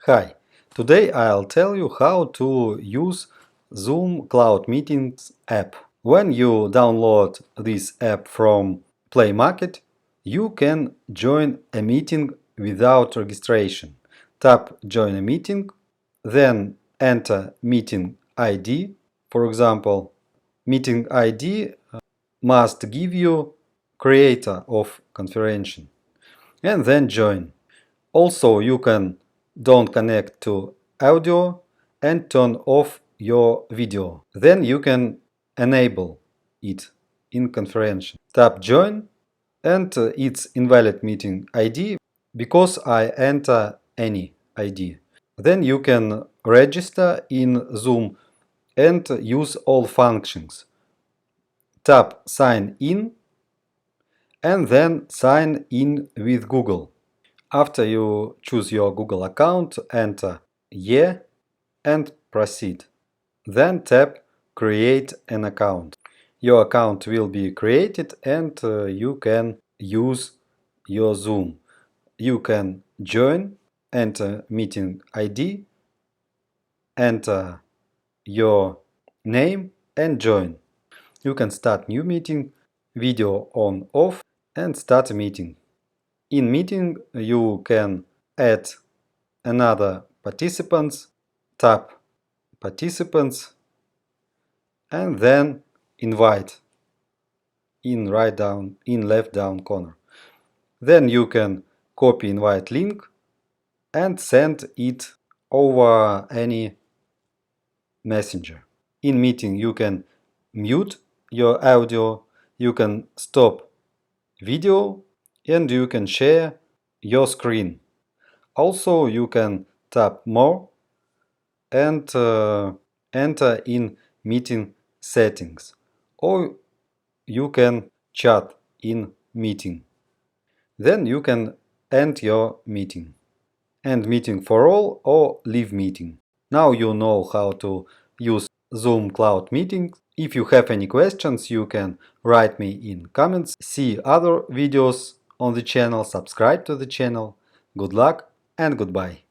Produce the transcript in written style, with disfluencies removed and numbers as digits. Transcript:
Hi, today I'll tell you how to use Zoom Cloud Meetings app. When you download this app from Play Market, you can join a meeting without registration. Tap Join a Meeting, then enter meeting ID. For example, meeting ID must give you creator of conference, and then join. Also, you can don't connect to audio and turn off your video. Then you can enable it in conference. Tap join and it's invalid meeting ID because I enter any ID. Then you can register in Zoom and use all functions. Tap sign in and then sign in with Google. After you choose your Google account, enter Yeah and proceed. Then tap Create an account. Your account will be created and you can use your Zoom. You can join, enter meeting ID, enter your name and join. You can start new meeting, video on off and start a meeting. In meeting you can add another participants, tap participants and then invite in left down corner. Then you can copy invite link and send it over any messenger. In meeting you can mute your audio, you can stop video and you can share your screen. Also you can tap more and enter in meeting settings, or you can chat in meeting. Then you can end your meeting. End meeting for all or leave meeting. Now you know how to use Zoom Cloud Meetings. If you have any questions, you can write me in comments. See other videos on the channel, subscribe to the channel. Good luck and goodbye.